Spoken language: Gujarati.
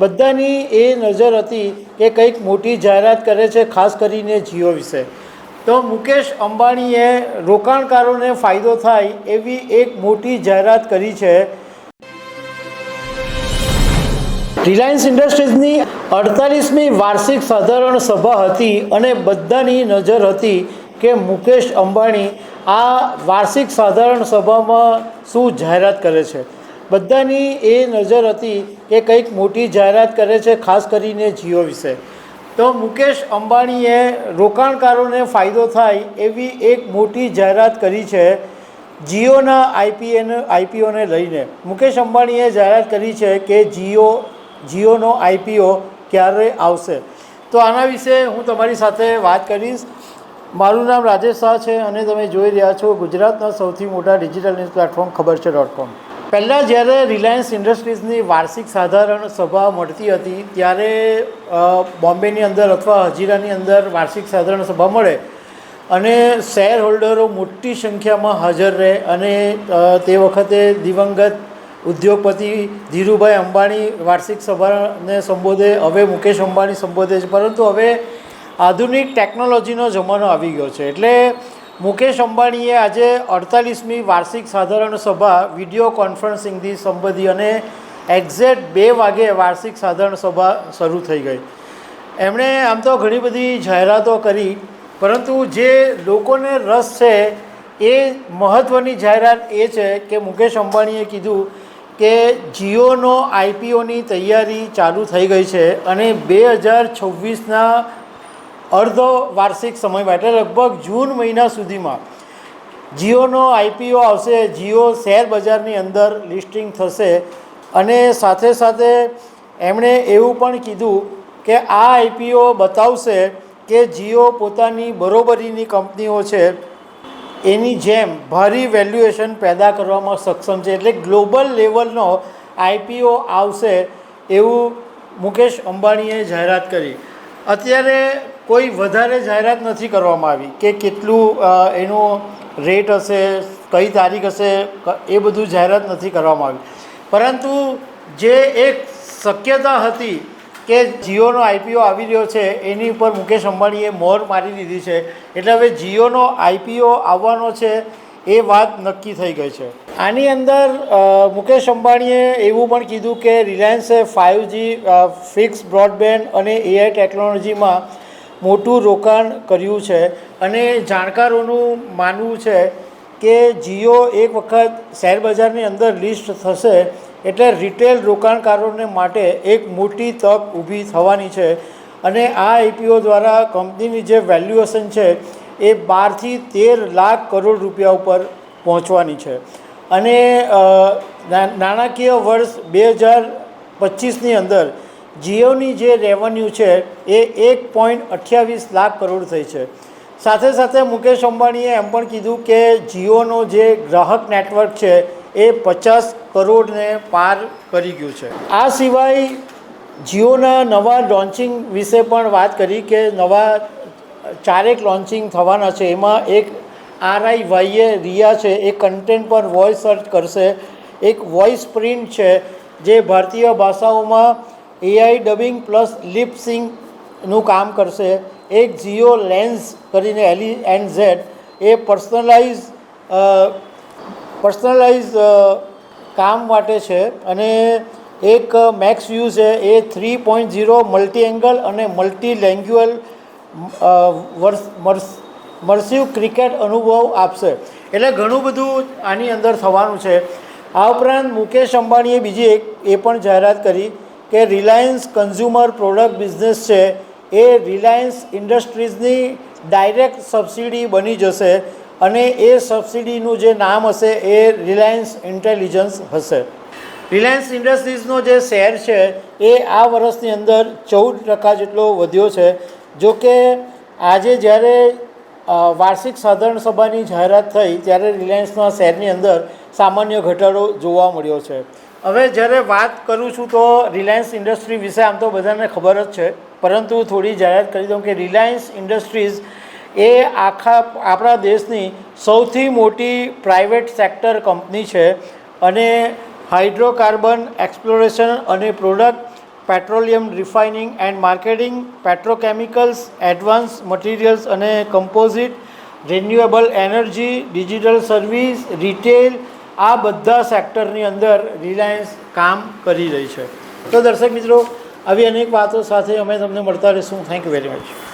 બધાની એ નજર હતી કે કંઈક મોટી જાહેરાત કરે છે, ખાસ કરીને જીઓ વિશે. તો મુકેશ અંબાણીએ રોકાણકારોને ફાયદો થાય એવી એક મોટી જાહેરાત કરી છે. રિલાયન્સ ઇન્ડસ્ટ્રીઝની 48મી વાર્ષિક સાધારણ સભા હતી અને બધાની નજર હતી કે મુકેશ અંબાણી આ વાર્ષિક સાધારણ સભામાં શું જાહેરાત કરે છે. બધાની એ નજર હતી કે કંઈક મોટી જાહેરાત કરે છે, ખાસ કરીને જીઓ વિશે. તો મુકેશ અંબાણીએ રોકાણકારોને ફાયદો થાય એવી એક મોટી જાહેરાત કરી છે. જીઓના આઈપીઓને લઈને મુકેશ અંબાણીએ જાહેરાત કરી છે કે જીઓનો આઈપીઓ ક્યારે આવશે. તો આના વિશે હું તમારી સાથે વાત કરીશ. મારું નામ રાજેશ શાહ છે અને તમે જોઈ રહ્યા છો ગુજરાતના સૌથી મોટા ડિજિટલ ન્યૂઝ પ્લેટફોર્મ ખબરછે.com. પહેલાં જ્યારે રિલાયન્સ ઇન્ડસ્ટ્રીઝની વાર્ષિક સાધારણ સભા મળતી હતી ત્યારે બોમ્બેની અંદર અથવા હજીરાની અંદર વાર્ષિક સાધારણ સભા મળે અને શેર હોલ્ડરો મોટી સંખ્યામાં હાજર રહે અને તે વખતે દિવંગત ઉદ્યોગપતિ ધીરુભાઈ અંબાણી વાર્ષિક સભાને સંબોધે. હવે મુકેશ અંબાણી સંબોધે છે, પરંતુ હવે આધુનિક ટેકનોલોજીનો જમાનો આવી ગયો છે. એટલે મુકેશ અંબાણીએ આજે 48મી વાર્ષિક સાધારણ સભા વિડીયો કોન્ફરન્સિંગથી સંબોધી અને એક્ઝેક્ટ 2 વાગે વાર્ષિક સાધારણ સભા શરૂ થઈ ગઈ. એમણે આમ તો ઘણી બધી જાહેરાતો કરી, પરંતુ જે લોકોને રસ છે એ મહત્ત્વની જાહેરાત એ છે કે મુકેશ અંબાણીએ કીધું કે જીઓનો આઈપીઓની તૈયારી ચાલુ થઈ ગઈ છે અને 2026ના અર્ધ વાર્ષિક સમયમાં એટલે લગભગ જૂન મહિના સુધીમાં જીઓનો આઈપીઓ આવશે. જીઓ શેર બજારની અંદર લિસ્ટિંગ થશે અને સાથે સાથે એમણે એવું પણ કીધું કે આ આઈપીઓ બતાવશે કે જીઓ પોતાની બરોબરીની કંપનીઓ છે એની જેમ ભારી વેલ્યુએશન પેદા કરવામાં સક્ષમ છે. એટલે ગ્લોબલ લેવલનો આઈપીઓ આવશે એવું મુકેશ અંબાણીએ જાહેરાત કરી. અત્યારે કોઈ વધારે જાહેરાત નથી કરવામાં આવી કે કેટલું એનો રેટ હશે, કઈ તારીખ હશે, એ બધું જાહેરાત નથી કરવામાં આવી. પરંતુ જે એક શક્યતા હતી કે જીઓનો આઈપીઓ આવી રહ્યો છે એની ઉપર મુકેશ અંબાણીએ મોહર મારી દીધી છે. એટલે હવે જીઓનો આઈપીઓ આવવાનો છે એ વાત નક્કી થઈ ગઈ છે. આની અંદર મુકેશ અંબાણીએ એવું પણ કીધું કે રિલાયન્સે 5G ફિક્સ બ્રોડબેન્ડ અને એઆઈ ટેકનોલોજીમાં મોટું રોકાણ કર્યું છે અને જાણકારોનું માનવું છે કે જીઓ એક વખત શેરબજારની અંદર લિસ્ટ થશે એટલે રિટેલ રોકાણકારોને માટે એક મોટી તક ઊભી થવાની છે અને આ આઈપીઓ દ્વારા કંપનીની જે વેલ્યુએશન છે એ 12થી 13 લાખ કરોડ રૂપિયા ઉપર પહોંચવાની છે. અને નાણાકીય વર્ષ 2025ની અંદર જીઓની જે રેવન્યુ છે એ 1.28 લાખ કરોડ થઈ છે. સાથે સાથે મુકેશ અંબાણીએ એમ પણ કીધું કે જીઓનો જે ગ્રાહક નેટવર્ક છે એ 50 કરોડને પાર કરી ગયું છે. આ સિવાય જીઓના નવા લોન્ચિંગ વિશે પણ વાત કરી કે નવા 4 લોન્ચિંગ થવાના છે. એમાં એક RIYA રિયા છે, એ કન્ટેન્ટ પર વોઇસ સર્ચ કરશે. એક વોઇસ પ્રિન્ટ છે જે ભારતીય ભાષાઓમાં AI ડબિંગ પ્લસ લિપ સિંકનું કામ કરશે. એક જીઓ લેન્સ કરીને LENZ એ પર્સનલાઇઝ કામ માટે છે અને એક મેક્સ વ્યૂ છે એ 3.0 મલ્ટી એંગલ અને મલ્ટી લેંગ્યુઅલ મર્સિવ ક્રિકેટ અનુભવ આપશે. એટલે ઘણું બધું આની અંદર થવાનું છે. આ ઉપરાંત મુકેશ અંબાણીએ બીજી એક એ પણ જાહેરાત કરી કે રિલાયન્સ કન્ઝ્યુમર પ્રોડક્ટ બિઝનેસ છે એ રિલાયન્સ ઇન્ડસ્ટ્રીઝની ડાયરેક્ટ સબસિડી બની જશે અને એ સબસિડીનું જે નામ હશે એ રિલાયન્સ ઇન્ટેલિજન્સ હશે. રિલાયન્સ ઇન્ડસ્ટ્રીઝનો જે શેર છે એ આ વર્ષની અંદર 14% જેટલો વધ્યો છે. જો કે આજે જ્યારે વાર્ષિક સાધારણ સભાની જાહેરાત થઈ ત્યારે રિલાયન્સના શેરની અંદર સામાન્ય ઘટાડો જોવા મળ્યો છે. હવે જ્યારે વાત કરું છું તો રિલાયન્સ ઇન્ડસ્ટ્રી વિશે આમ તો બધાને ખબર જ છે, પરંતુ થોડી જાહેરાત કરી દઉં કે રિલાયન્સ ઇન્ડસ્ટ્રીઝ એ આપણા દેશની સૌથી મોટી પ્રાઇવેટ સેક્ટર કંપની છે અને હાઇડ્રોકાર્બન એક્સપ્લોરેશન અને product petroleum refining and marketing, petrochemicals, advance materials અને composite, renewable energy, digital service, retail, આ બધા સેક્ટરની અંદર રિલાયન્સ કામ કરી રહી છે. તો દર્શક મિત્રો, આવી અનેક વાતો સાથે અમે તમને મળતા રહીશું. Thank you very much.